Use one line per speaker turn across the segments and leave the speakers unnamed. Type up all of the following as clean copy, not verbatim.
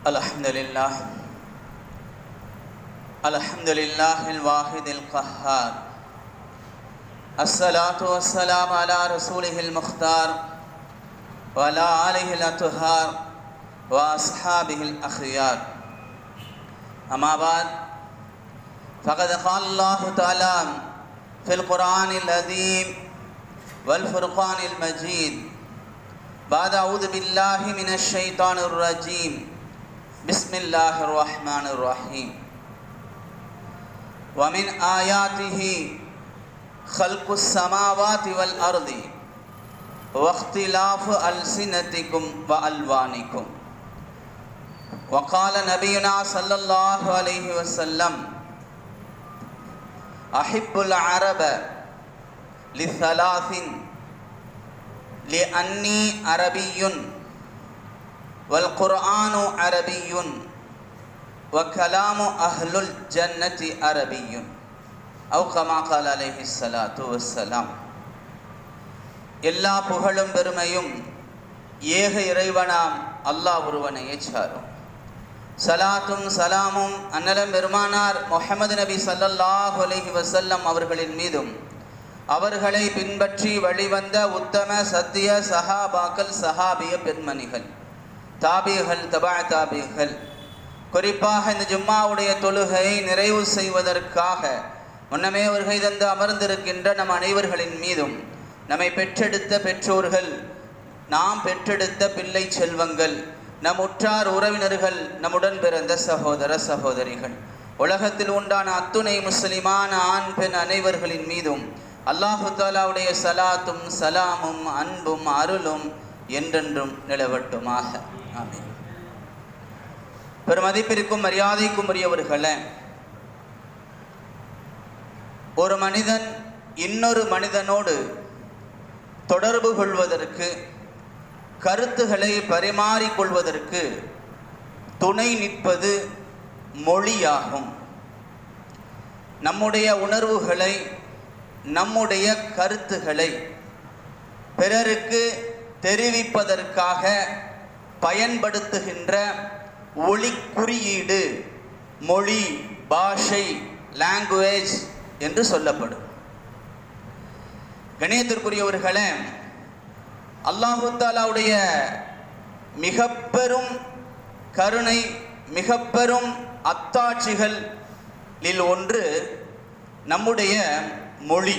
Alhamdulillah, Alhamdulillahil Wahidil Qahhar. As-salatu was-salamu ala rasulihil mukhtar wa ala alihil athhar wa ashabihil akhyar. Amma ba'd, faqad qala Allah ta'ala fil Qur'anil azim wal furqanil majid. Ba'da a'udhu billahi minash shaitanir rajim. Bismillahirrahmanirrahim. Wa min ayatihi khalqus samawati wal ardi wa ikhtilafu alsinatikum wa alwanikum. Wa qala nabiyyuna sallallahu alayhi wa sallam, ahibbul araba li thalathin li anni arabiyyun wal Qur'anu arabiyyun wa kalamu ahlul jannati arabiyyun aw kama qala alayhi salatu wassalam. எல்லா புகழும் பெருமையும் ஏக இறைவனாம் அல்லாஹ் ஒருவனையே சாரும். சலாத்தும் சலாமும் அன்னலம் பெருமானார் முஹம்மது நபி ஸல்லல்லாஹு அலைஹி வஸல்லம் அவர்களின் மீதும் அவர்களை பின்பற்றி வழிவந்த உத்தம சத்திய சஹாபாக்கள் சஹாபிய பெண்மணிகள் தாபிகள் தபா தாபிகள், குறிப்பாக இந்த ஜும்மாவுடைய தொழுகையை நிறைவு செய்வதற்காக முன்னமே வருகை தந்து அமர்ந்திருக்கின்ற நம் அனைவர்களின் மீதும், நம்மை பெற்றெடுத்த பெற்றோர்கள், நாம் பெற்றெடுத்த பிள்ளை செல்வங்கள், நம் உற்றார் உறவினர்கள், நம்முடன் பிறந்த சகோதர சகோதரிகள், உலகத்தில் உண்டான அத்துணை முஸ்லிமான ஆண் பெண் அனைவர்களின் மீதும் அல்லாஹு தாலாவுடைய சலாத்தும் சலாமும் அன்பும் அருளும் என்றென்றும் நிலவட்டுமாக. ஆமீன். பெருமதிப்பிற்கும் மரியாதைக்கும் உரியவர்களே, ஒரு மனிதன் இன்னொரு மனிதனோடு தொடர்பு கொள்வதற்கு, கருத்துக்களை பரிமாறிக்கொள்வதற்கு துணை நிற்பது மொழியாகும். நம்முடைய உணர்வுகளை, நம்முடைய கருத்துக்களை பிறருக்கு தெரிவிப்பதற்காக பயன்படுத்துகின்ற ஒளி குறியீடு மொழி, பாஷை, லாங்குவேஜ் என்று சொல்லப்படும். கணியத்திற்குரியவர்களே, அல்லாஹு தஆலாவுடைய மிக பெரும் கருணை, மிக பெரும் அத்தாட்சிகளில் ஒன்று நம்முடைய மொழி,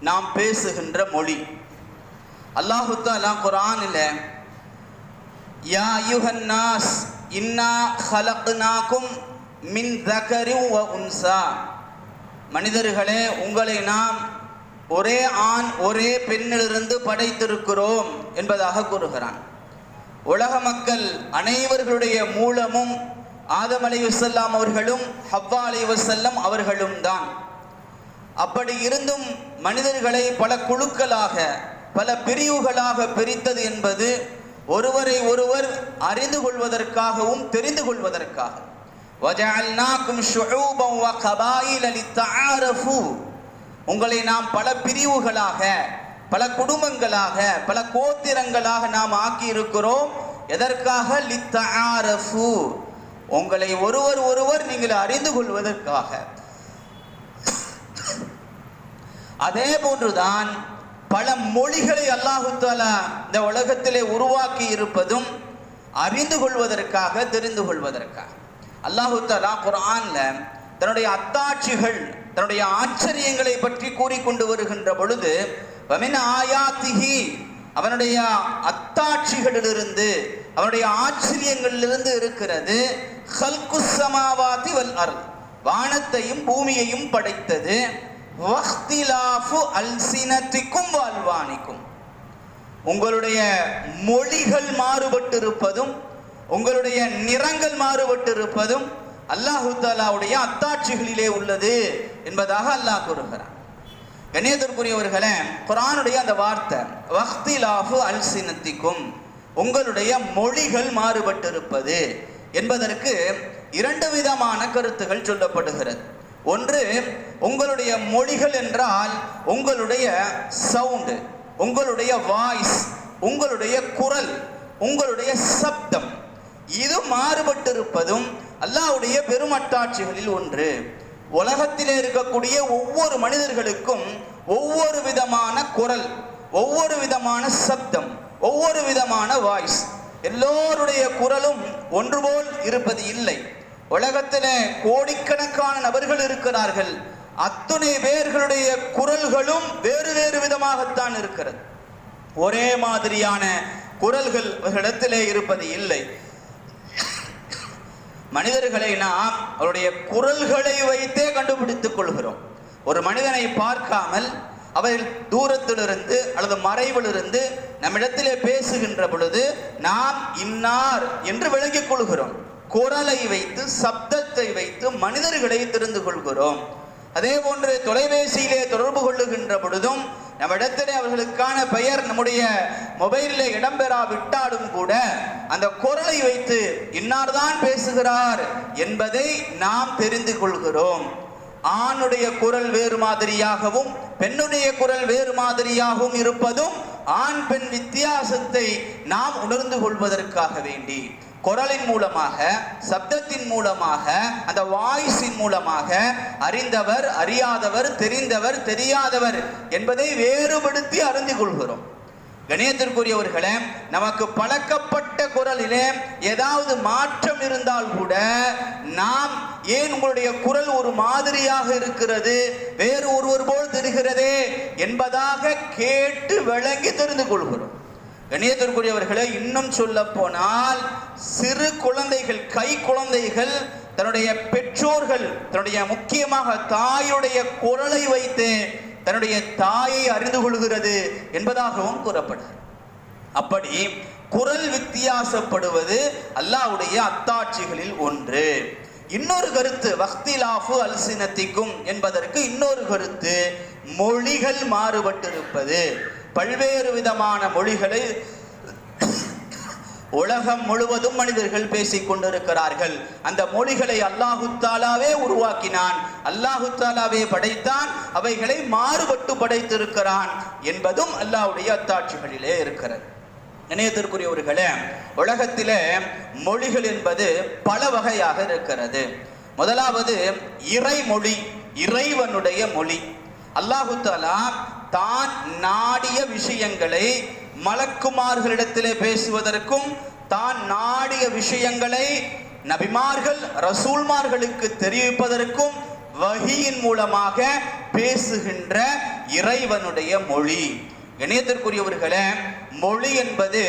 நாம் பேசுகின்ற மொழி. அல்லாஹு தஆலா குர்ஆனில் யா அய்யுஹன் நாஸ் இன்னா ஹலக்னாகும் மின் ذكر وانثى, மனிதர்களே உங்களை நாம் ஒரே ஆண் ஒரே பெண்ணிலிருந்து படைத்திருக்கிறோம் என்பதாக கூறுகிறான். உலக மக்கள் அனைவர்களுடைய மூலமும் ஆதம் அலைஹிஸ்ஸலாம் அவர்களும் ஹவ்வா அலைஹிஸ்ஸலாம் அவர்களும் தான். அப்படி இருந்தும் மனிதர்களை பல குழுக்களாக, பல பிரிவுகளாக பிரித்தது என்பது ஒருவரை ஒருவர் அறிந்து கொள்வதற்காகவும் தெரிந்து கொள்வதற்காக. வஜஅல்நாகும் ஷுஊபன் வ கபாயில லித்தஆரஃபு, உங்களை நாம் பல பிரிவுகளாக, பல குடும்பங்களாக, பல கோத்திரங்களாக நாம் ஆக்கி இருக்கிறோம். எதற்காக? லித்தஆரஃபு, உங்களை ஒருவர் ஒருவர் நீங்கள் அறிந்து கொள்வதற்காக. அதே போன்றுதான் பல மொழிகளை அல்லாஹு தஆலா இந்த உலகத்திலே உருவாக்கி இருப்பதும் அறிந்து கொள்வதற்காக, தெரிந்து கொள்வதற்காக. அல்லாஹு தஆலா குர்ஆன்ல தன்னுடைய அத்தாட்சிகள், தன்னுடைய ஆச்சரியங்களை பற்றி கூறிக்கொண்டு வருகின்ற பொழுது, வமின் ஆயாத்திஹி, அவனுடைய அத்தாட்சிகளிலிருந்து, அவனுடைய ஆச்சரியங்களிலிருந்து இருக்கிறது ஹல்குஸ் ஸமாவாதி வல் அர்த், வானத்தையும் பூமியையும் படைத்தது. வக்திலாஃபு அல்சினத்திக்கும் வல்வானிக்கும், உங்களுடைய மொழிகள் மாறுபட்டிருப்பதும், உங்களுடைய நிறங்கள் மாறுபட்டிருப்பதும் அல்லாஹு தஆலாவுடைய அத்தாட்சிகளிலே உள்ளது என்பதாக அல்லாஹ் கூறுகிறான். கண்ணியத்திற்குரியவர்களே, குர்ஆனுடைய அந்த வார்த்தை வக்திலாஃபு அல்சினத்திக்கும், உங்களுடைய மொழிகள் மாறுபட்டிருப்பது என்பதற்கு இரண்டு விதமான கருத்துகள் சொல்லப்படுகிறது. ஒன்று, உங்களுடைய மொழிகள் என்றால் உங்களுடைய சவுண்டு, உங்களுடைய வாய்ஸ், உங்களுடைய குரல், உங்களுடைய சப்தம், இது மாறுபட்டிருப்பதும் அல்லாஹ்வுடைய பெருமட்டாட்சிகளில் ஒன்று. உலகத்திலே இருக்கக்கூடிய ஒவ்வொரு மனிதர்களுக்கும் ஒவ்வொரு விதமான குரல், ஒவ்வொரு விதமான சப்தம், ஒவ்வொரு விதமான வாய்ஸ். எல்லோருடைய குரலும் ஒன்றுபோல் இருப்பது இல்லை. உலகத்திலே கோடிக்கணக்கான நபர்கள் இருக்கிறார்கள். அத்துணை பேர்களுடைய குரல்களும் வேறு வேறு விதமாகத்தான் இருக்கிறது. ஒரே மாதிரியான குரல்கள் அவர்களிடத்திலே இருப்பது இல்லை. மனிதர்களை நாம் அவருடைய குரல்களை வைத்தே கண்டுபிடித்துக் கொள்கிறோம். ஒரு மனிதனை பார்க்காமல் அவர் தூரத்திலிருந்து அல்லது மறைவிலிருந்து நம்மிடத்திலே பேசுகின்ற பொழுது நாம் இன்னார் என்று விளங்கிக் கொள்கிறோம். குரலை வைத்து, சப்தத்தை வைத்து மனிதர்களை தெரிந்து கொள்கிறோம். அதே போன்று தொலைபேசியிலே தொடர்பு கொள்ளுகின்ற பொழுதும் நம்மிடத்திலே அவர்களுக்கான பெயர் நம்முடைய மொபைலில் இடம்பெறாவிட்டாலும் கூட அந்த குரலை வைத்து இன்னார்தான் பேசுகிறார் என்பதை நாம் தெரிந்து கொள்கிறோம். ஆணுடைய குரல் வேறு மாதிரியாகவும் பெண்ணுடைய குரல் வேறு மாதிரியாகவும் இருப்பதும் ஆண் பெண் வித்தியாசத்தை நாம் உணர்ந்து கொள்வதற்காக வேண்டி குரலின் மூலமாக, சப்தத்தின் மூலமாக, அந்த வாய்ஸின் மூலமாக அறிந்தவர், அறியாதவர், தெரிந்தவர், தெரியாதவர் என்பதை வேறுபடுத்தி அறிந்து கொள்கிறோம். கணியத்திற்குரியவர்களே, நமக்கு பழக்கப்பட்ட குரலிலே ஏதாவது மாற்றம் இருந்தால் கூட நாம் ஏன் உங்களுடைய குரல் ஒரு மாதிரியாக இருக்கிறது, வேறு ஒருவர் போல் தெரிகிறதே என்பதாக கேட்டு விளங்கி தெரிந்து கொள்கிறோம். கணியத்திற்குரியவர்களே, இன்னும் சொல்ல போனால் சிறு குழந்தைகள், கை குழந்தைகள் தன்னுடைய பெற்றோர்கள், தன்னுடைய முக்கியமாக தாயுடைய குரலை வைத்து தன்னுடைய தாயை அறிந்து கொள்கிறது என்பதாகவும் கூறப்படுகிறது. அப்படி குரல் வித்தியாசப்படுவது அல்லாஹ்வுடைய அத்தாட்சிகளில் ஒன்று. இன்னொரு கருத்து வக்திலாஃபு அல்சினத்திக்கும் என்பதற்கு இன்னொரு கருத்து மொழிகள் மாறுபட்டிருப்பது. பல்வேறு விதமான மொழிகளை உலகம் முழுவதும் மனிதர்கள் பேசிக் கொண்டிருக்கிறார்கள். அந்த மொழிகளை அல்லாஹு தாலாவே உருவாக்கினான், அல்லாஹு தாலாவே படைத்தான், அவைகளை மாறுபட்டு படைத்திருக்கிறான் என்பதும் அல்லாஹ்வுடைய அத்தாட்சிகளிலே இருக்கிறது. இணையத்திற்குரியவர்களே, உலகத்திலே மொழிகள் என்பது பல வகையாக இருக்கிறது. முதலாவது இறைமொழி, இறைவனுடைய மொழி. அல்லாஹு தாலா தான் நாடிய விஷயங்களை மலக்குமார்களிடத்திலே பேசுவதற்கும், தான் நாடிய விஷயங்களை நபிமார்கள் ரசூல்மார்களுக்கு தெரிவிப்பதற்கும் வஹியின் மூலமாக பேசுகின்ற இறைவனுடைய மொழி. இணையத்திற்குரியவர்களே, மொழி என்பது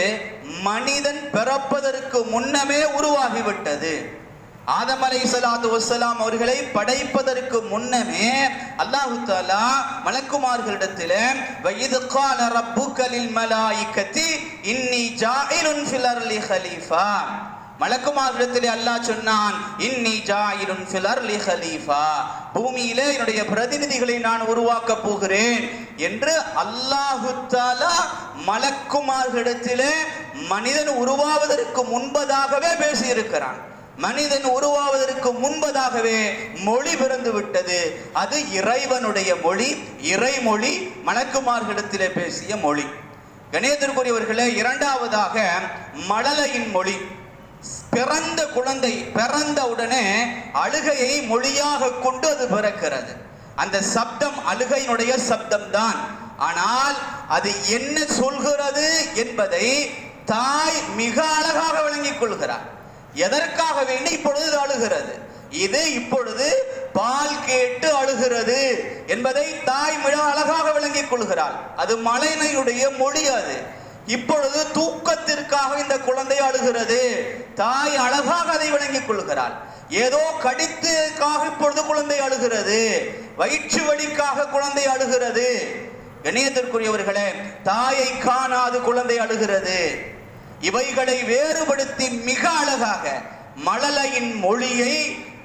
மனிதன் பிறப்பதற்கு முன்னமே உருவாகிவிட்டது. ஆதம் அலைஹிஸ்ஸலாத்து வஸ்ஸலாம் அவர்களை படைப்பதற்கு முன்னமே அல்லாஹ் தஆலா மலக்குமார்களிடத்திலே வயிது கால ரப்புக லில் மலாயிகதி இன்னி ஜாயிலுன் ஃபில் அர்லி கலீஃபா, மலக்குமார்களிடத்திலே அல்லாஹ் சொன்னான், இன்னி ஜாயிலுன் ஃபில் அர்லி கலீஃபா, பூமியிலே என்னுடைய பிரதிநிதிகளை நான் உருவாக்க போகிறேன் என்று அல்லாஹ் தஆலா மலக்குமார்களிடத்திலே மனிதன் உருவாவதற்கு முன்பதாகவே பேசியிருக்கிறான். மனிதன் உருவாவதற்கு முன்பதாகவே மொழி பிறந்து விட்டது. அது இறைவனுடைய மொழி, இறைமொழி, மலக்குமார்களிடத்திலே பேசிய மொழி. கணியத்திற்குரியவர்களே, இரண்டாவதாக மழலையின் மொழி. பிறந்த குழந்தை பிறந்தவுடனே அழுகையை மொழியாக கொண்டு அது பிறக்கிறது. அந்த சப்தம் அழுகையினுடைய சப்தம் தான். ஆனால் அது என்ன சொல்கிறது என்பதை தாய் மிக அழகாக விளங்கிக் கொள்கிறார். எதற்காக வேண்டி இப்பொழுது அழுகிறது, இது இப்பொழுது பால் கேட்டு அழுகிறது என்பதை தாய் மிக அழகாக விளங்கிக் கொள்கிறாள். அது மழலையினுடைய மொழி. அது இப்பொழுது தூக்கத்திற்காக இந்த குழந்தை அழுகிறது, தாய் அழகாக அதை விளங்கிக் கொள்கிறாள். ஏதோ கடித்துக்காக இப்பொழுது குழந்தை அழுகிறது, வயிற்று வலிக்காக குழந்தை அழுகிறது. கண்ணியத்திற்குரியவர்களே, தாயை காணாது குழந்தை அழுகிறது. இவைகளை வேறுபடுத்தி மிக அழகாக மழலையின் மொழியை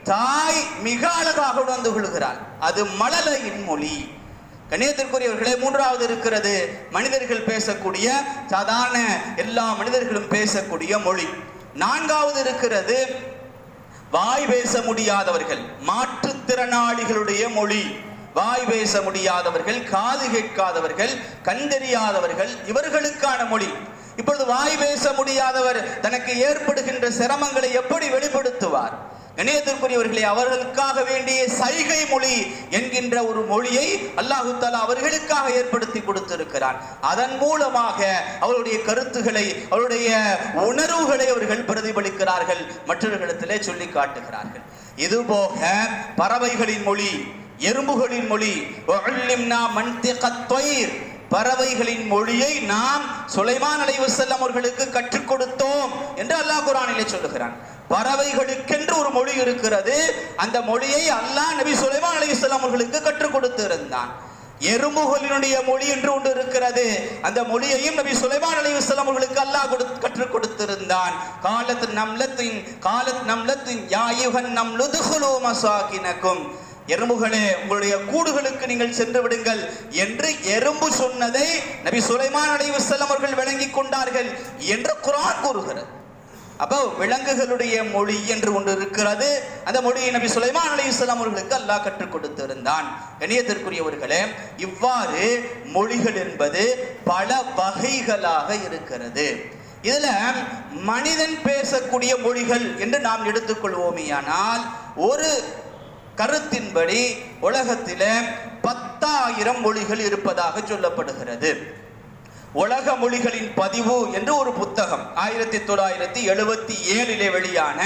தாய் மிக அழகாக உணர்ந்து கொள்கிறாள். அது மழலையின் மொழி. கண்ணியத்திற்குரியவர்களே, மூன்றாவது இருக்கிறது மனிதர்கள் பேசக்கூடிய, சாதாரண எல்லா மனிதர்களும் பேசக்கூடிய மொழி. நான்காவது இருக்கிறது வாய் பேச முடியாதவர்கள், மாற்றுத்திறனாளிகளுடைய மொழி. வாய் பேச முடியாதவர்கள், காது கேட்காதவர்கள், கண் தெரியாதவர்கள், இவர்களுக்கான மொழி. இப்பொழுது வாய் பேச முடியாதவர் தனக்கு ஏற்படுகின்ற சிரமங்களை எப்படி வெளிப்படுத்துவார்? கண்ணியத்திற்குரியவர்களே, அவர்களுக்காக வேண்டிய சைகை மொழி என்கின்ற ஒரு மொழியை அல்லாஹு தஆலா அவர்களுக்காக ஏற்படுத்தி கொடுத்திருக்கிறான். அதன் மூலமாக அவருடைய கருத்துக்களை, அவருடைய உணர்வுகளை அவர்கள் பிரதிபலிக்கிறார்கள், மற்றவர்களிடத்திலே சொல்லி காட்டுகிறார்கள். இதுபோக பறவைகளின் மொழி, எறும்புகளின் மொழி, பறவைகளின் மொழியை நாம் சுலைமான் அலைஹிஸ்ஸலாம் அவர்களுக்கு கற்றுக் கொடுத்தோம் என்று அல்லாஹ் குர்ஆனிலே சொல்லுகிறான். பறவைகளுக்கென்று ஒரு மொழி இருக்கிறது. அந்த மொழியை அல்லாஹ் நபி சுலைமான் அலைஹிஸ்ஸலாம் அவர்களுக்கு கற்றுக் கொடுத்திருந்தான். எறும்புகளினுடைய மொழி என்று ஒன்று இருக்கிறது. அந்த மொழியையும் நபி சுலைமான் அலைஹிஸ்ஸலாம் அவர்களுக்கு அல்லாஹ் கற்றுக் கொடுத்திருந்தான். காலத் நம்லத்தின் யா அய்யுஹன் நம்லு துகுலு மசாகினக்கும், எறும்புகளே உங்களுடைய கூடுகளுக்கு நீங்கள் சென்று விடுங்கள் என்று எறும்பு சொன்னதை நபி சுலைமான் அலைஹிஸ்ஸலாம் அவர்கள் விளங்கிக் கொண்டார்கள் என்று குர்ஆன் கூறுகிறது. அப்போ விலங்குகளுடைய மொழி என்று ஒன்று இருக்கிறது. அந்த மொழியை நபி சுலைமான் அலைஹிஸ்ஸலாம் அவர்களுக்கு அல்லாஹ் கற்றுக் கொடுத்திருந்தான். கண்ணியத்திற்குரியவர்களே, இவ்வாறு மொழிகள் என்பது பல வகைகளாக இருக்கிறது. இதுல மனிதன் பேசக்கூடிய மொழிகள் என்று நாம் எடுத்துக்கொள்வோமேயானால், ஒரு கருத்தின்படி உலகத்தில 10,000 மொழிகள் இருப்பதாக சொல்லப்படுகிறது. உலக மொழிகளின் பதிவு என்று ஒரு புத்தகம் 1977 வெளியான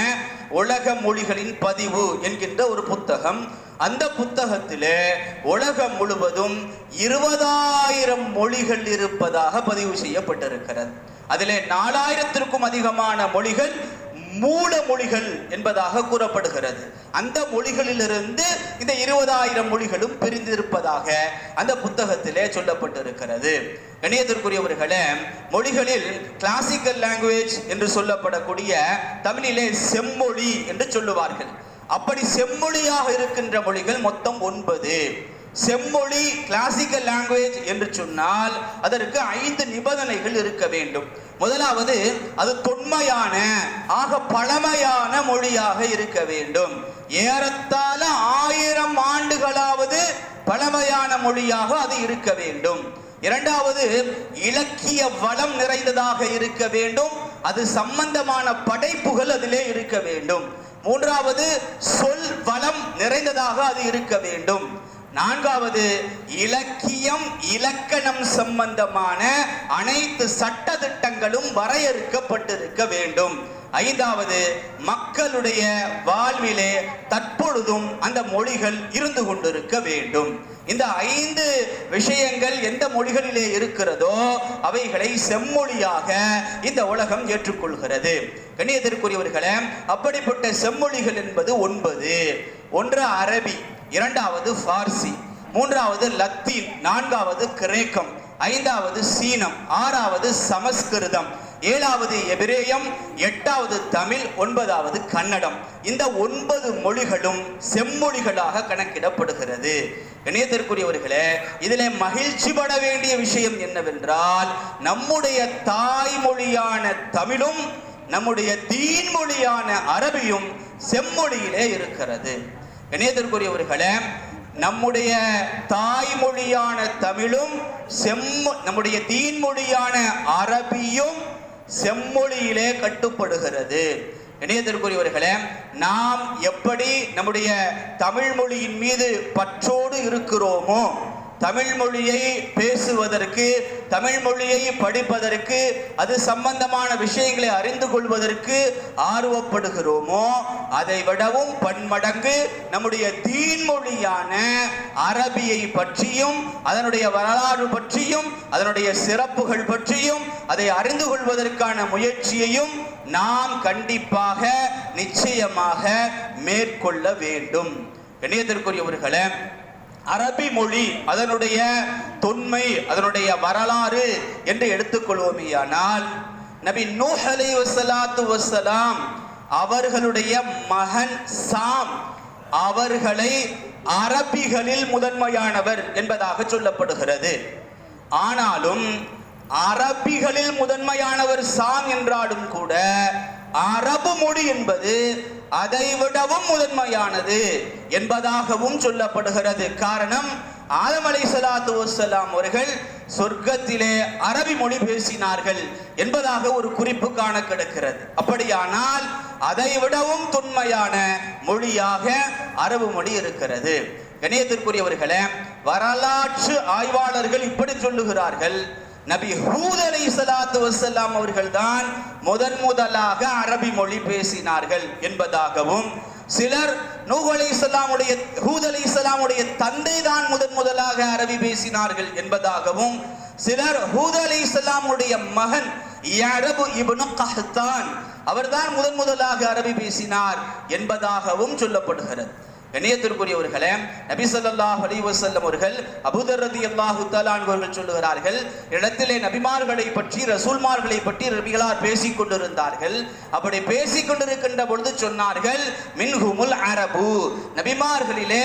உலக மொழிகளின் பதிவு என்கின்ற ஒரு புத்தகம். அந்த புத்தகத்திலே உலகம் முழுவதும் 20,000 மொழிகள் இருப்பதாக பதிவு செய்யப்பட்டிருக்கிறது. அதிலே 4,000க்கும் அதிகமான மொழிகள் மூல மொழிகள் என்பதாக கூறப்படுகிறது. அந்த மொழிகளிலிருந்து இந்த 20,000 மொழிகளும் பிரிந்திருப்பதாக அந்த புத்தகத்திலே சொல்லப்பட்டிருக்கிறது. கண்ணியத்திற்குரியவர்களே, மொழிகளில் கிளாசிக்கல் லாங்குவேஜ் என்று சொல்லப்படக்கூடிய தமிழிலே செம்மொழி என்று சொல்லுவார்கள். அப்படி செம்மொழியாக இருக்கின்ற மொழிகள் மொத்தம் 9. செம்மொழி கிளாசிக்கல் லாங்குவேஜ் என்று சொன்னால் அதற்கு 5 நிபந்தனைகள் இருக்க வேண்டும். முதலாவது, அது தொன்மையான ஆக பழமையான மொழியாக இருக்க வேண்டும். ஏறத்தாழ 1000 ஆண்டுகளாவது பழமையான மொழியாக அது இருக்க வேண்டும். இரண்டாவது, இலக்கிய வளம் நிறைந்ததாக இருக்க வேண்டும். அது சம்பந்தமான படைப்புகள் அதிலே இருக்க வேண்டும். மூன்றாவது, சொல் வளம் நிறைந்ததாக அது இருக்க வேண்டும். நான்காவது, இலக்கியம் இலக்கணம் சம்பந்தமான அனைத்து சட்ட திட்டங்களும் வரையறுக்கப்பட்டிருக்க வேண்டும். ஐந்தாவது, மக்களுடைய வாழ்விலே தற்பொழுதும் அந்த மொழிகள் இருந்து கொண்டிருக்க வேண்டும். இந்த 5 விஷயங்கள் எந்த மொழிகளிலே இருக்கிறதோ அவைகளை செம்மொழியாக இந்த உலகம் ஏற்றுக்கொள்கிறது. கண்ணியத்திற்குரியவர்களே, அப்படிப்பட்ட செம்மொழிகள் என்பது 9. ஒன்று அரபி, இரண்டாவது பார்சி, மூன்றாவது லத்தீன், நான்காவது கிரேக்கம், ஐந்தாவது சீனம், ஆறாவது சமஸ்கிருதம், ஏழாவது எபிரேயம், எட்டாவது தமிழ், 9வது கன்னடம். இந்த 9 மொழிகளும் செம்மொழிகளாக கணக்கிடப்படுகிறது. இணையத்திற்குரியவர்களே, இதிலே மகிழ்ச்சி பட வேண்டிய விஷயம் என்னவென்றால், நம்முடைய தாய்மொழியான தமிழும் நம்முடைய தீன் மொழியான அரபியும் செம்மொழியிலே இருக்கிறது. இணையத்திற்குரியவர்களே, நம்முடைய தாய்மொழியான தமிழும் நம்முடைய தீன் மொழியான அரபியும் செம்மொழியிலே கட்டுப்படுகிறது. இணையத்திற்குரியவர்களே, நாம் எப்படி நம்முடைய தமிழ் மொழியின் மீது பற்றோடு இருக்கிறோமோ, தமிழ் மொழியை பேசுவதற்கு, தமிழ் மொழியை படிப்பதற்கு, அது சம்பந்தமான விஷயங்களை அறிந்து கொள்வதற்கு ஆர்வப்படுகிறோமோ, அதை விடவும் பன்மடங்கு நம்முடைய தீன் மொழியான அரபியை பற்றியும், அதனுடைய வரலாறு பற்றியும், அதனுடைய சிறப்புகள் பற்றியும் அதை அறிந்து கொள்வதற்கான முயற்சியையும் நாம் கண்டிப்பாக நிச்சயமாக மேற்கொள்ள வேண்டும். இணையத்திற்குரியவர்களே, அரபி மொழி, அதனுடைய தொன்மை, அதனுடைய வரலாறு என்று எடுத்துக்கொள்வோமேயானால், நபி நூஹ் அலைஹிஸ்ஸலாத்து வஸ்ஸலாம் அவர்களுடைய மகன் சாம் அவர்களை அரபிகளில் முதன்மையானவர் என்பதாக சொல்லப்படுகிறது. ஆனாலும் அரபிகளில் முதன்மையானவர் சாம் என்றாலும் கூட அரபு மொழி என்பது அதை விடவும் முதன்மையானது என்பதாகவும் சொல்லப்படுகிறது. காரணம், ஆதம் அலைஹிஸ்ஸலாத்து வஸ்ஸலாம் அவர்கள் சொர்க்கத்திலே அரபி மொழி பேசினார்கள் என்பதாக ஒரு குறிப்பு காண கிடக்கிறது. அப்படியானால் அதை விடவும் தொன்மையான மொழியாக அரபு மொழி இருக்கிறது. கணியத்திற்குரியவர்களே, வரலாற்று ஆய்வாளர்கள் இப்படி சொல்லுகிறார்கள், நபி ஹூத் அலைஹிஸ்ஸலாத்து வஸ்ஸலாம் அவர்கள் தான் முதலாக அரபி மொழி பேசினார்கள் என்பதாகவும், சிலர் நூஹ் அலைஹிஸ்ஸலாமுடைய ஹூத் அலைஹிஸ்ஸலாமுடைய தந்தை தான் முதலாக அரபி பேசினார்கள் என்பதாகவும், சிலர் ஹூத் அலைஹிஸ்ஸலாமுடைய மகன் யஅரபு இப்னு கஹ்தான் அவர்தான் முதலாக அரபி பேசினார் என்பதாகவும் சொல்லப்படுகிறது. கண்ணியத்திற்குரியவர்களே, நபி ஸல்லல்லாஹு அலைஹி வஸல்லம் அவர்கள் அபூதர் ரலியல்லாஹு தஆலா அவர்கள் சொல்லுகிறார்கள், இடத்திலே நபிமார்களை பற்றி ரசூல்மார்களை பற்றி நபிகளார் பேசிக் கொண்டிருந்தார்கள். அப்படி பேசிக் கொண்டிருக்கின்ற பொழுது சொன்னார்கள், மின்ஹுமுல் அரபு, நபிமார்களிலே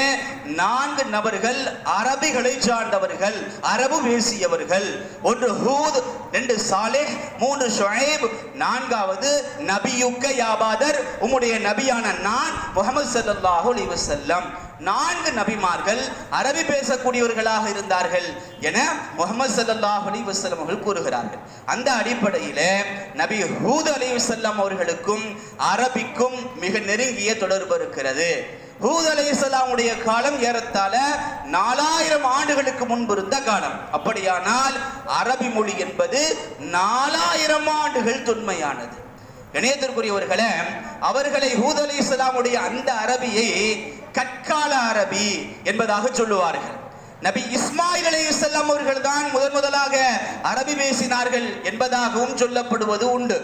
4 நபர்கள் அரபிகளை சார்ந்தவர்கள், அரபு பேசியவர்கள். 1 ஹூத், 2 சாலிஹ், 3 ஷுஐப், 4வது நபியுக்க யாபாதர், உம்முடைய நபியான நான் முஹம்மது ஸல்லல்லாஹு அலைஹி வஸல்லம். 4 நபிமார்கள் அரபி பேசக்கூடியவர்களாக இருந்தார்கள் என முஹம்மது ஸல்லல்லாஹு அலைஹி வஸல்லம் அவர்கள் கூறுகிறார்கள். அந்த அடிப்படையிலே நபி ஹூத் அலைஹிஸ்ஸலாம் அவர்களுக்கும் அரபிக்கும் மிக நெருங்கிய தொடர்பு இருக்கிறது. ஹூத் அலைஹிஸ்ஸலாமுடைய காலம் ஏறத்தாழ 4000 ஆண்டுகளுக்கு முன்பு இருந்த காலம். அப்படியானால் அரபி மொழி என்பது 4000 ஆண்டுகள் தொன்மையானது. கணியத்திற்குரியவர்களே, அவர்களை ஹூத் அலைஹிஸ்ஸலாமுடைய அந்த அரபியை கற்கால அரபி என்பதாக சொல்லுவார்கள். நபி இஸ்மாயில் அலைஹிஸ்ஸலாம் அவர்கள் தான் முதலாக அரபி பேசினார்கள் என்பதாகவும் சொல்லப்படுவது உண்டு.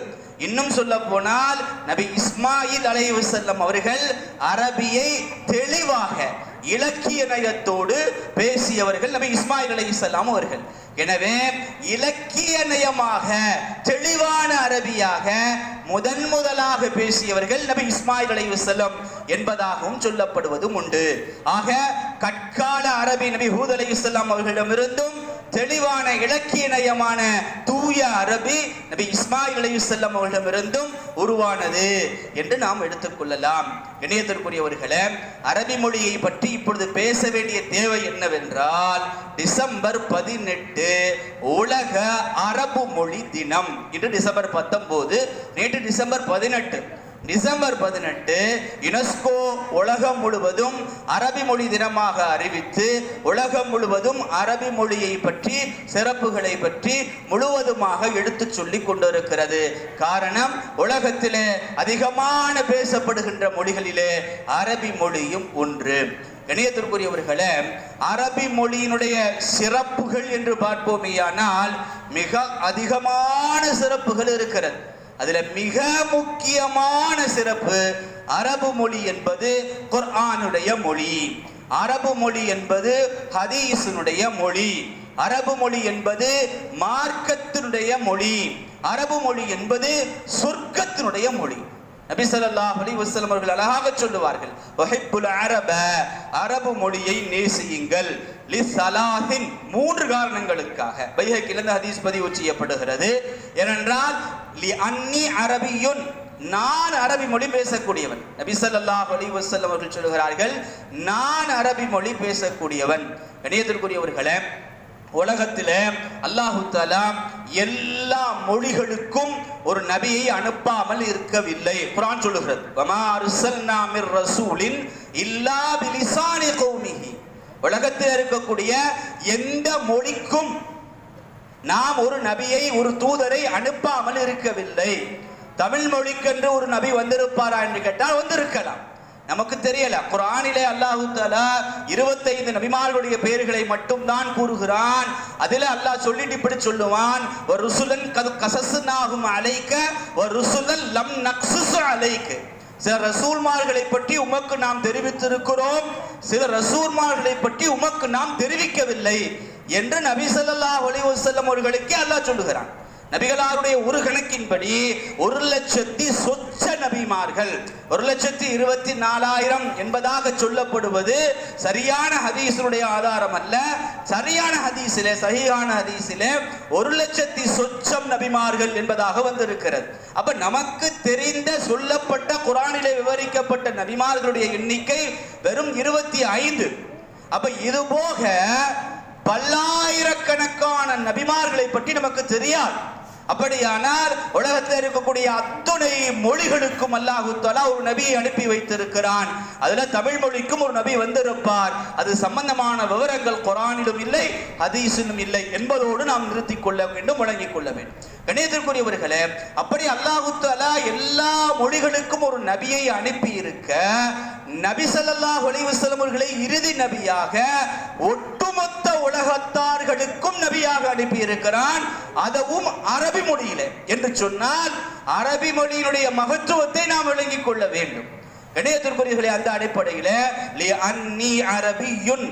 இன்னும் சொல்ல போனால் நபி இஸ்மாயில் அலைஹிஸ்ஸலாம் அவர்கள் அரபியை தெளிவாக இலக்கிய நயத்தோடு பேசியவர்கள் நபி இஸ்மாயில் அலைஹிஸ்ஸலாம் அவர்கள். எனவே இலக்கிய நயமாக தெளிவான அரபியாக முதலாக பேசியவர்கள் நபி இஸ்மாயில் அலைஹிஸ்ஸலாம் என்பதாகவும் சொல்லப்படுவதும் உண்டு. ஆக கற்கால அரபி நபி ஹூத் அலைஹிஸ்ஸலாம் அவர்களிடமிருந்தும் தெளிவான இலக்கிய நயமான தூய அரபி நபி இஸ்மாயில் அலைஹிஸ்ஸலாம் அவர்களிடமிருந்தும் உருவானது என்று நாம் எடுத்துக்கொள்ளலாம். இணையத்திற்குரியவர்களே, அரபி மொழியை பற்றி இப்பொழுது பேச வேண்டிய தேவை என்னவென்றால், டிசம்பர் 18 உலக அரபு மொழி தினம். இன்று டிசம்பர் 19, நேற்று டிசம்பர் 18. டிசம்பர் 18 யுனெஸ்கோ உலகம் முழுவதும் அரபி மொழி தினமாக அறிவித்து உலகம் முழுவதும் அரபி மொழியை பற்றி சிறப்புகளை பற்றி முழுவதுமாக எடுத்து சொல்லி கொண்டிருக்கிறது. காரணம், உலகத்திலே அதிகமான பேசப்படுகின்ற மொழிகளிலே அரபி மொழியும் ஒன்று. இணையத்திற்குரியவர்களே, அரபி மொழியினுடைய சிறப்புகள் என்று பார்ப்போமேயானால் மிக அதிகமான சிறப்புகள் இருக்கிறது. அதுல மிக முக்கியமான சிறப்பு, அரபு மொழி என்பது குர்ஆனுடைய மொழி, அரபு மொழி என்பது ஹதீஸினுடைய மொழி, அரபு மொழி என்பது மார்க்கத்தினுடைய மொழி, அரபு மொழி என்பது சொர்க்கத்தினுடைய மொழி. நபி ஸல்லல்லாஹு அலைஹி வஸல்லம் அவர்கள் அழகாக சொல்லுவார்கள், வஹிப்புல் அரப, அரபு மொழியை நேசியுங்கள், லிஸலாஹின், 3 காரணங்களுக்காக. பைஹக்கிலிருந்து ஹதீஸ் பதிவு செய்யப்படுகிறது. ஏனென்றால் லி அன்னி அரபியுன், நான் அரபி மொழி பேசக்கூடியவன். நபி ஸல்லல்லாஹு அலைஹி வஸல்லம் அவர்கள் சொல்கிறார்கள், நான் அரபி மொழி பேசக்கூடியவன். கணியத்திற்குரியவர்களே, உலகத்திலே அல்லாஹு தஆலா எல்லா மொழிகளுக்கும் ஒரு நபியை அனுப்பாமல் இருக்கவில்லை. குர்ஆன் சொல்லுகிறது, வமா அர்சல்னா மிர் ரசூலின் இல்லா பிலிசானி கௌமிஹி, உலகத்தில் இருக்கக்கூடிய எந்த மொழிக்கும் நாம் ஒரு நபியை, ஒரு தூதரை அனுப்பாமல் இருக்கவில்லை. தமிழ் மொழிக்கென்று ஒரு நபி வந்திருப்பாரா என்று கேட்டால் வந்திருக்கலாம், நமக்கு தெரியல. குர்ஆனிலே அல்லாஹ் தஆலா 25 நபிமார்களுடைய பெயர்களை மட்டும் தான் கூறுகிறான். அதிலே அல்லாஹ் சொல்லிட்டு இப்படி சொல்லுவான், வருசுலன் கஸஸ்னாஹும் அலைக வருசுலன் லம் நக்ஸஸ் அலைக, சில ரசூல்மார்களை பற்றி உமக்கு நாம் தெரிவித்திருக்கிறோம், சில ரசூல்மார்களை பற்றி உமக்கு நாம் தெரிவிக்கவில்லை என்று நபி ஸல்லல்லாஹு அலைஹி வஸல்லம் அவர்களுக்கு அல்லாஹ் சொல்லுகிறான். நபிகளாருடைய ஒரு கணக்கின்படி 1,00,000 சொச்ச நபிமார்கள், 1,24,000 என்பதாக சொல்லப்படுவது சரியான ஹதீஸினுடைய ஆதாரம் அல்ல. சரியான ஹதீஸிலே, சஹீஹான ஹதீஸிலே 1,00,000 சொச்சம் நபிமார்கள் என்பதாக வந்திருக்கிறது. அப்ப நமக்கு தெரிந்த சொல்லப்பட்ட குர்ஆனிலே விவரிக்கப்பட்ட நபிமார்களுடைய எண்ணிக்கை வெறும் 25. அப்ப இது போக பல்லாயிரக்கணக்கான நபிமார்களை பற்றி நமக்கு தெரியாது. அப்படியானால் உலகத்தில் இருக்கக்கூடிய அத்துணை மொழிகளுக்கும் அல்லாஹு தஆலா ஒரு நபியை அனுப்பி வைத்திருக்கிறான். அதுல தமிழ் மொழிக்கும் ஒரு நபி வந்திருப்பார். அது சம்பந்தமான விவரங்கள் குர்ஆனிலும் இல்லை, ஹதீஸிலும் இல்லை என்பதோடு நாம் நிறுத்திக் கொள்ள வேண்டும், வழங்கிக் கொள்ள வேண்டும். கண்ணியத்திற்குரியவர்களே, அப்படி அல்லாஹு தஆலா எல்லா மொழிகளுக்கும் ஒரு நபியை அனுப்பி இருக்க, நபி ஸல்லல்லாஹு அலைஹி வஸல்லம் அவர்களை இறுதி நபியாக ஒட்டுமொத்த உலகத்தார்களுக்கும் நபியாக அனுப்பி இருக்கிறான். அதுவும் அரபி மொழியிலே என்று சொன்னால் அரபி மொழியினுடைய மகத்துவத்தை நாம் விளங்கிக் கொள்ள வேண்டும். கண்ணியத்திற்குரியவர்களே, அந்த அடிப்படையில் அன்னி அரபியுன்,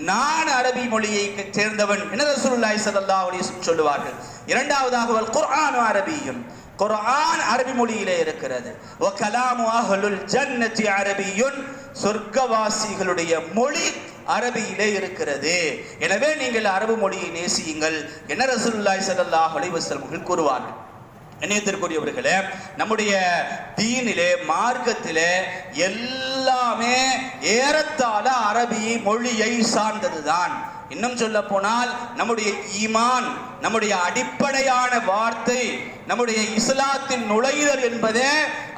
நான் அரபி மொழியை சேர்ந்தவன் என ரசூலுல்லாஹி ஸல்லல்லாஹு அலைஹி வஸல்லம் சொல்லுவார்கள். இரண்டாவதாக வல் குர்ஆன் அரபியுன், குர்ஆன் அரபி மொழியிலே இருக்கிறது. வ கலாமு அஹ்லுல் ஜன்னதி அரபியுன், சொர்க்கவாசிகளுடைய மொழி அரபியிலே இருக்கிறது. எனவே நீங்கள் அரபு மொழியை நேசியுங்கள் என ரசூலுல்லாஹி ஸல்லல்லாஹு அலைஹி வஸல்லம் கூறுவார்கள். இணையத்திற்குரியவர்களே, நம்முடைய தீனிலே மார்க்கத்திலே எல்லாமே ஏறத்தாழ அரபி மொழியை சார்ந்ததுதான். இன்னும் சொல்ல போனால் நம்முடைய ஈமான், நம்முடைய அடிப்படையான வார்த்தை, நம்முடைய இஸ்லாத்தின் நுழைதல் என்பதே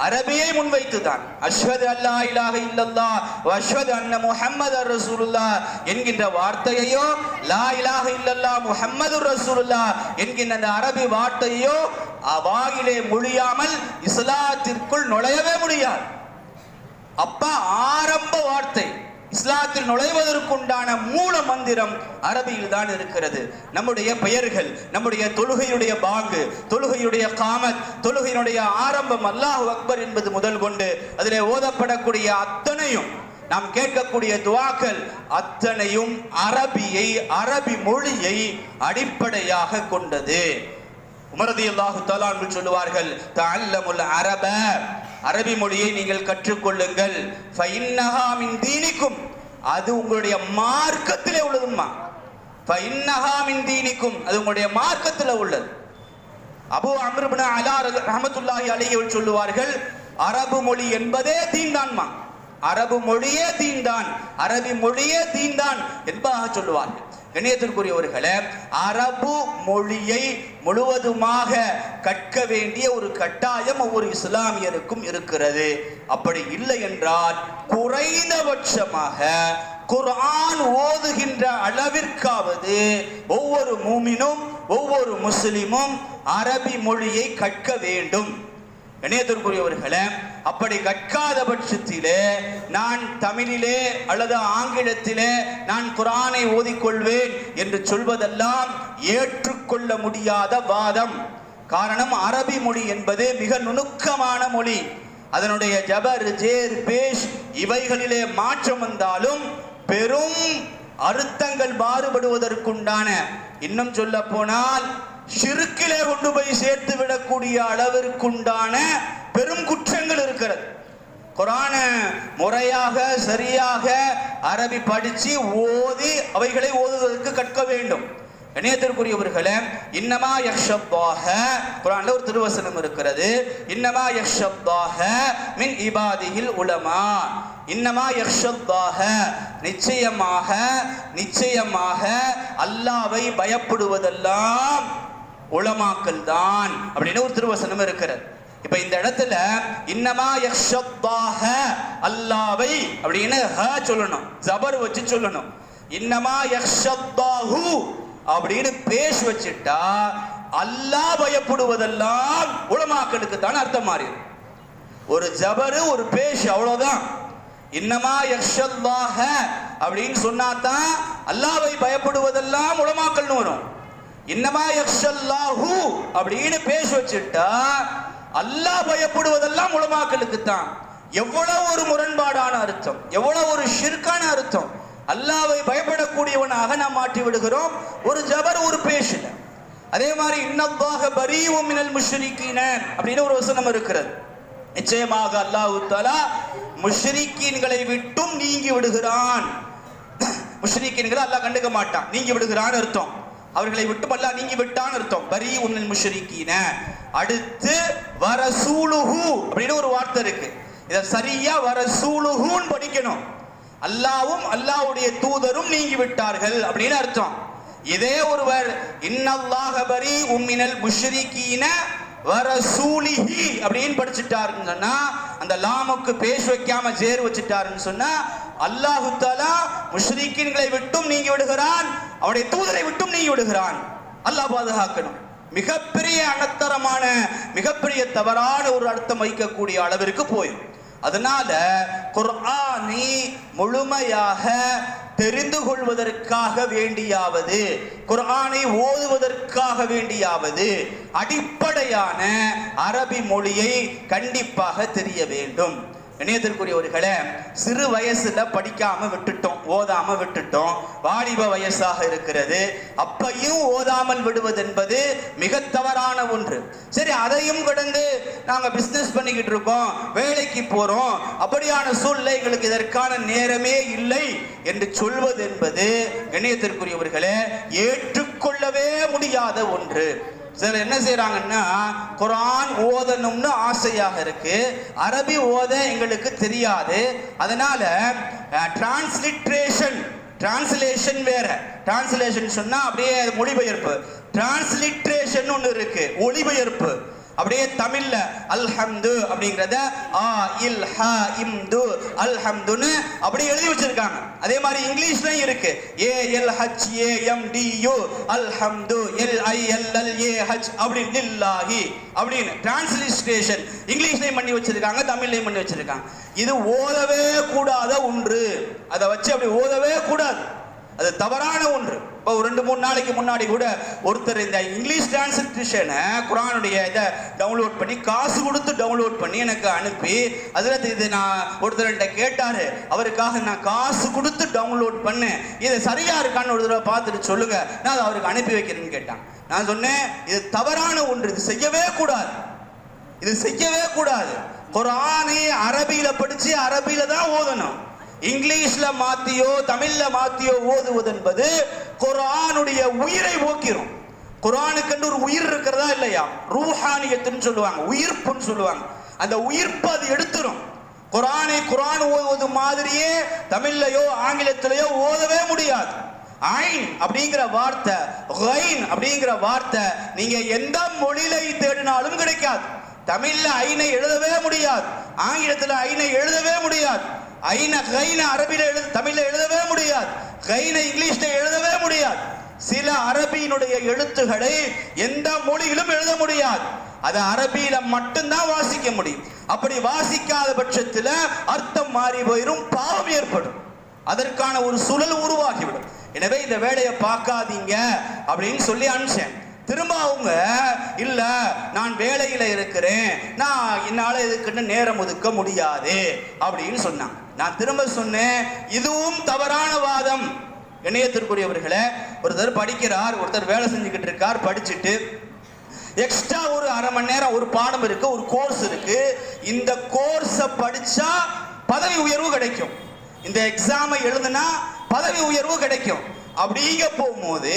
அரபியை முன்வைத்துதான். அஷ்ஹது அல்லா இலாஹ இல்லல்லாஹ் வ அஷ்ஹது அன்ன முஹம்மதர் ரசூலுல்லாஹ் என்கின்ற வார்த்தையையோ, லா இலாஹ இல்லல்லாஹ் முஹம்மதுர் ரசூலுல்லாஹ் என்கின்ற அந்த அரபி வார்த்தையோ வாயிலே மொழியாமல் இஸ்லாத்திற்குள் நுழையவே முடியாது. அப்ப ஆரம்ப வார்த்தை இஸ்லாத்தில் நுழைவதற்குண்டான மூல மந்திரம் அரபியில் தான் இருக்கிறது. நம்முடைய பெயர்கள், நம்முடைய தொழுகையுடைய பாங்கு, தொழுகையுடைய காமத், தொழுகையினுடைய ஆரம்பம் அல்லாஹு அக்பர் என்பது முதல் கொண்டு அதிலே ஓதப்படக்கூடிய அத்தனையும், நாம் கேட்கக்கூடிய துஆக்கள் அத்தனையும் அரபியை, அரபி மொழியை அடிப்படையாக கொண்டது. உமர் ரலியல்லாஹு தஆலா அன்ஹு சொல்லுவார்கள், தஅல்லமுல் அரப, அரபி மொழியை நீங்கள் கற்றுக்கொள்ளுங்கள். ஃபஇன்னஹா மின் தீனிக்கும், அது உங்களுடைய மார்க்கத்திலே உள்ளதுமா. ஃபஇன்னஹா மின் தீனிக்கும், அது உங்களுடைய மார்க்கத்திலே உள்ளது. அபூ அம்ர் இப்னு அலா ரஹ்மத்துல்லாஹி அலைஹி சொல்லுவார்கள், அரபு மொழி என்பதே தீன் தான்மா, அரபு மொழியே தீன் தான், அரபி மொழியே தீன் தான் என்பதாக சொல்லுவார்கள். கண்ணியத்திற்குரியவர்களே, அரபு மொழியை முழுவதுமாக கற்க வேண்டிய ஒரு கட்டாயம் ஒவ்வொரு இஸ்லாமியருக்கும் இருக்கிறது. அப்படி இல்லை என்றால் குறைந்தபட்சமாக குர்ஆன் ஓதுகின்ற அளவிற்காவது ஒவ்வொரு மூமினும், ஒவ்வொரு முஸ்லிமும் அரபி மொழியை கற்க வேண்டும். இணையத்திற்குரியவர்களே, அப்படி கற்காத பட்சத்திலே நான் தமிழிலே அல்லது ஆங்கிலத்திலே நான் குர்ஆனை ஓதிக்கொள்வேன் என்று சொல்வதெல்லாம் ஏற்றுக்கொள்ள முடியாத வாதம். காரணம், அரபி மொழி என்பது மிக நுணுக்கமான மொழி. அதனுடைய ஜபர், ஜேர், பேஷ் இவைகளிலே மாற்றம் வந்தாலும் பெரும் அர்த்தங்கள் மாறுபடுவதற்குண்டான, இன்னும் சொல்ல போனால் ஷிர்கிலே கொண்டு போய் சேர்த்து விடக்கூடிய அளவிற்குண்டான பெரும் குற்றங்கள் இருக்கிறது. குர்ஆன முறையாக சரியாக அரபி படிச்சு ஓதி அவைகளை ஓதுவதற்கு கற்க வேண்டும். இணையத்திற்குரியவர்களே, இன்னமா யக்ஷல்லாஹ, குர்ஆன்ல ஒரு திருவசனம் இருக்கிறது, இன்னமா யக்ஷல்லாஹ மின் இபாதிஹில் உலமா, இன்னமா யக்ஷல்லாஹ, நிச்சயமாக நிச்சயமாக அல்லாஹ்வை பயப்படுவதெல்லாம் உலமாக்கள் தான் அப்படின்னு ஒரு திருவசனம் இருக்கிறது. இப்ப இந்த இடத்துல இன்னமா யக்ஷல்லாஹ, அல்லாஹ்வை அப்படின்னு ஹ சொல்லணும், ஜபர் வச்சு சொல்லணும். இன்னமா யக்ஷல்லாஹு அப்படின்னு பேஷ் வச்சுட்டா அல்லாஹ் பயப்படுவதெல்லாம் உலமாக்களுக்கு தான் அர்த்தம் மாறிடும். ஒரு ஜபரு ஒரு பேஷ், அவ்வளவுதான். இன்னமா யக்ஷல்லாஹ அப்படின்னு சொன்னாதான் அல்லாஹ்வை பயப்படுவதெல்லாம் உலமாக்கள்னு வரும். இன்னமா யக்ஷல்லாஹு அப்படின்னு பேஷ் வச்சுட்டா அல்லாஹ் பயப்படுவதெல்லாம் உலமாக்களுக்கு தான். எவ்வளவு ஒரு முரண்பாடான அர்த்தம், எவ்வளவு ஒரு ஷிர்கான அர்த்தம். அல்லாஹ்வை பயப்படக்கூடியவனாக நாம் மாற்றி விடுகிறோம் ஒரு ஜபர் ஒரு பேஷில். அதே மாதிரி இன்னல்லாஹ பரீஉம் மினல் முஷ்ரிகீன அப்படின்னு ஒரு வசனம் இருக்கிறது. நிச்சயமாக அல்லாஹ் தஆலா முஷ்ரிக்கீன்களை விட்டும் நீங்கி விடுகிறான். முஷ்ரிக்கீன்களை அல்லாஹ் கண்டுக்க மாட்டான், நீங்கி விடுகிறான் அர்த்தம். அவர்களை விட்டு அல்லாஹ் நீங்கி விட்டான் அர்த்தம். பரீஉம் மினல் முஷ்ரிகீன. அடுத்து வரசூலுஹு அப்படின்னு ஒரு வார்த்தை இருக்கு. இத சரியா வரசூலுஹுன்னு படிக்கணும். அல்லாஹ்வும் அல்லாஹ்வுடைய தூதரும் நீங்கி விட்டார்கள் அப்படின்னு அர்த்தம். இதே ஒருவர் இன்னல்லாஹ பரீஉம் மினல் முஷ்ரிகீன வ ரசூலிஹி அப்படின்னு படிச்சிட்டாருன்னு சொன்னா, அந்த லாமுக்கு பேஷ் வைக்காம ஜேர் வச்சிட்டாருன்னு சொன்னா, அல்லாஹ் தஆலா முஷ்ரிக்கீன்களை விட்டும் நீங்கி விடுகிறான், அவருடைய தூதரை விட்டும் நீங்கி விடுகிறான். அல்லாஹ் பாதுகாக்கணும். மிகப்பெரிய அனத்தரமான மிகப்பெரிய தவறான ஒரு அர்த்தம் வைக்கக்கூடிய அளவிற்கு போயிடும். அதனால குர்ஆனை முழுமையாக தெரிந்து கொள்வதற்காக வேண்டியாவது, குர்ஆனை ஓதுவதற்காக வேண்டியாவது அடிப்படையான அரபி மொழியை கண்டிப்பாக தெரிய வேண்டும். இணையத்திற்குரியவர்களே, சிறு வயசுல படிக்காம விட்டுட்டோம், ஓதாம விட்டுட்டோம், வாலிப வயசாக இருக்கிறது, அப்பையும் ஓதாமல் விடுவது என்பது மிக தவறான ஒன்று. சரி, அதையும் கடந்து நாங்க பிசினஸ் பண்ணிக்கிட்டு இருக்கோம், வேலைக்கு போறோம், அப்படியான சூழ்நிலை எங்களுக்கு இதற்கான நேரமே இல்லை என்று சொல்வது என்பது இணையத்திற்குரியவர்களே ஏற்றுக்கொள்ளவே முடியாத ஒன்று. சிலர் என்ன செய்யறாங்கன்னா, குர்ஆன் ஓதணும்னு ஆசையாக இருக்கு, அரபி ஓத எங்களுக்கு தெரியாது, அதனால டிரான்ஸ்லேஷன் வேற, டிரான்ஸ்லேஷன் சொன்னா அப்படியே மொழிபெயர்ப்பு, டிரான்ஸ்லிட்ரேஷன் ஒன்று இருக்கு, ஒளிபெயர்ப்பு. அப்படியே தமிழ்ல அல்ஹம்து அப்படிங்கறத ஆ இல் ஹ இம் து அல்ஹம்துன்னு அப்படி எழுதி வச்சிருக்காங்க. அதே மாதிரி இங்கிலீஷ்லயும் இருக்கு, A L H A M D U அல்ஹம்து L I L L A H அப்படி லில்லாஹி அப்படின்னு டிரான்ஸ்லிட்ரேஷன் இங்கிலீஷ்லயும் பண்ணி வச்சிருக்காங்க, தமிழ்லயும் பண்ணி வச்சிருக்காங்க. இது ஓதவே கூடாத ஒன்று, அதை வச்சு அப்படி ஓதவே கூடாது, அது தவறான ஒன்று. இப்போ 2-3 நாளைக்கு முன்னாடி கூட ஒருத்தர் இந்த இங்கிலீஷ் டிரான்ஸ்லேஷனை குர்ஆனுடைய இதை டவுன்லோட் பண்ணி காசு கொடுத்து டவுன்லோட் பண்ணி எனக்கு அனுப்பி, அதில் இது நான் ஒருத்தர்கிட்ட கேட்டாரு, அவருக்காக நான் காசு கொடுத்து டவுன்லோட் பண்ணேன், இது சரியா இருக்கான்னு ஒரு தடவை பார்த்துட்டு சொல்லுங்க, நான் அதை அவருக்கு அனுப்பி வைக்கிறேன்னு கேட்டான். நான் சொன்னேன், இது தவறான ஒன்று, இது செய்யவே கூடாது, இது செய்யவே கூடாது. குர்ஆனை அரபியில படிச்சு அரபியில தான் ஓதணும். இங்கிலீஷ்ல மாத்தியோ தமிழ்ல மாத்தியோ ஓதுவது என்பது குர்ஆனுடைய உயிரை போக்கிரும். குர்ஆனுக்கு ஒரு உயிர் இருக்கிறதா இல்லையா, ரூஹானியத்துன்னு சொல்லுவாங்க, உயிர்ப்புன்னு சொல்லுவாங்க, அந்த உயிர்ப்பு அது எடுத்துரும். குர்ஆன் ஓதுவது மாதிரியே தமிழ்லையோ ஆங்கிலத்திலேயோ ஓதவே முடியாது. ஐன் அப்படிங்கிற வார்த்தை, கைன் அப்படிங்கிற வார்த்தை நீங்க எந்த மொழியில தேடினாலும் கிடைக்காது. தமிழ்ல ஐனை எழுதவே முடியாது, ஆங்கிலத்தில் ஐனை எழுதவே முடியாது, ஐன கைன அரபியில தமிழ்ல எழுதவே முடியாது, கைன இங்கிலீஷ்ல எழுதவே முடியாது. சில அரபியினுடைய எழுத்துக்களை எந்த மொழியிலும் எழுத முடியாது, அது அரபியில மட்டும்தான் வாசிக்க முடியும். அப்படி வாசிக்காத பட்சத்தில் அர்த்தம் மாறி போயிடும், பாவம் ஏற்படும், அதற்கான ஒரு சூழல் உருவாகிவிடும். எனவே இந்த வேலையை பார்க்காதீங்க அப்படின்னு சொல்லி அனுப்பிச்சேன். திரும்ப அவங்க இல்ல நான் வேலையில இருக்கிறேன், நான் என்னால இதுக்குன்னு நேரம் ஒதுக்க முடியாது அப்படின்னு சொன்னாங்க. நான் திரும்ப சொன்னேன், இதுவும் தவறான வாதம். இணையத்திற்குரியவர்களே, ஒருத்தர் படிக்கிறார், ஒருத்தர் வேலை செஞ்சுக்கிட்டு இருக்கார், படிச்சுட்டு எக்ஸ்ட்ரா ஒரு அரை மணி நேரம் ஒரு பாடம் இருக்கு, ஒரு கோர்ஸ் இருக்கு, இந்த கோர்ஸை படிச்சா பதவி உயர்வு கிடைக்கும், இந்த எக்ஸாமை எழுதுனா பதவி உயர்வு கிடைக்கும். அப்படிங்க போகும்போது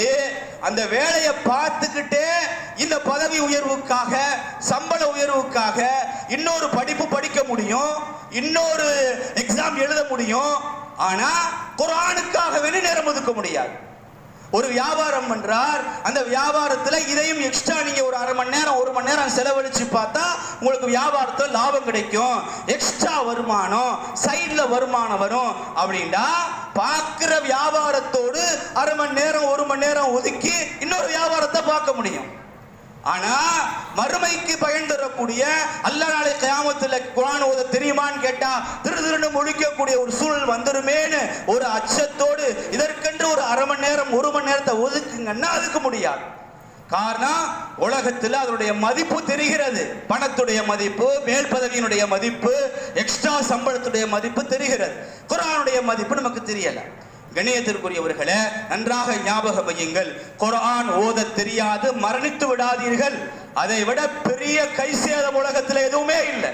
அந்த வேலையை பார்த்துக்கிட்டே இந்த பதவி உயர்வுக்காக சம்பள உயர்வுக்காக இன்னொரு படிப்பு படிக்க முடியும், இன்னொரு எக்ஸாம் எழுத முடியும். ஆனா குர்ஆனுக்காக வேண்டி நேரம் ஒதுக்க முடியாது. ஒரு வியாபாரம் பண்றார், அந்த வியாபாரத்துல இதையும் எக்ஸ்ட்ரா நீங்க ஒரு அரை மணி நேரம் ஒரு மணி நேரம் செலவழிச்சு பார்த்தா உங்களுக்கு வியாபாரத்துல லாபம் கிடைக்கும், எக்ஸ்ட்ரா வருமானம், சைட்ல வருமானம் வரும். அப்படின்னா பார்க்கிற வியாபாரத்தோடு அரை மணி நேரம் ஒரு மணி நேரம் ஒதுக்கி இன்னொரு வியாபாரத்தை பார்க்க முடியும். ஆனா மறுமைக்கு பயன் தரக்கூடிய அல்லாஹ் நாளை கியாமத்துல குர்ஆன் ஓத தெரியுமான்னு கேட்டா திருதிருன்னு முழிக்கக்கூடிய ஒரு சூழல் வந்துருமேன்னு ஒரு அச்சத்தோடு இதற்கென்று ஒரு அரை மணி நேரம் ஒரு மணி நேரத்தை ஒதுக்குங்கன்னா அதுக்கு முடியாது. காரணம், உலகத்தில் அதனுடைய மதிப்பு தெரிகிறது, பணத்துடைய மதிப்பு, மேல் பதவியினுடைய மதிப்பு, எக்ஸ்ட்ரா சம்பளத்துடைய மதிப்பு தெரிகிறது, குர்ஆனுடைய மதிப்பு நமக்கு தெரியல. கண்ணியத்திற்குரியவர்களே, நன்றாக ஞாபகம் வையுங்கள், குர்ஆன் ஓத தெரியாது மரணித்து விடாதீர்கள். அதை விட பெரிய கை சேதம் உலகத்தில் எதுவுமே இல்லை.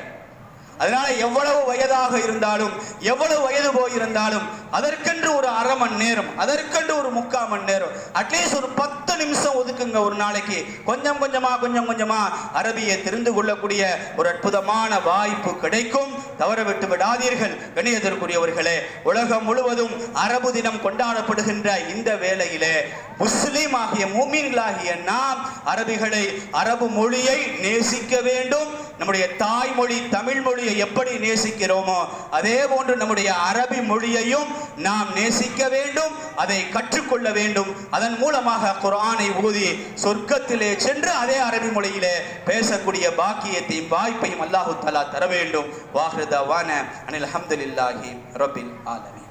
அதனால எவ்வளவு வயதாக இருந்தாலும் எவ்வளவு வயது போயிருந்தாலும் அதற்கென்று ஒரு அரை மணி நேரம், அதற்கென்று ஒரு 3/4 மணி நேரம், அட்லீஸ்ட் ஒரு 10 நிமிஷம் ஒதுக்குங்க ஒரு நாளைக்கு. கொஞ்சம் கொஞ்சமா அரபியை தெரிந்து கொள்ளக்கூடிய ஒரு அற்புதமான வாய்ப்பு கிடைக்கும். தவற விட்டு விடாதீர்கள். கண்ணியத்திற்குரியவர்களே, உலகம் முழுவதும் அரபு தினம் கொண்டாடப்படுகின்ற இந்த வேளையிலே முஸ்லிம் ஆகிய மூமின்களாகிய நாம் அரபிகளை, அரபு மொழியை நேசிக்க வேண்டும். நம்முடைய தாய்மொழி தமிழ் மொழியை எப்படி நேசிக்கிறோமோ அதே போன்று நம்முடைய அரபி மொழியையும் நாம் நேசிக்க வேண்டும், அதை கற்றுக்கொள்ள வேண்டும். அதன் மூலமாக குர்ஆனை ஓதி சொர்க்கத்திலே சென்று அதே அரபி மொழியிலே பேசக்கூடிய பாக்கியத்தையும் வாய்ப்பையும் அல்லாஹு தஆலா தர வேண்டும். வாஹிரு தஅவானா அனில் ஹம்துலில்லாஹி ரப்பில் ஆலமீன்.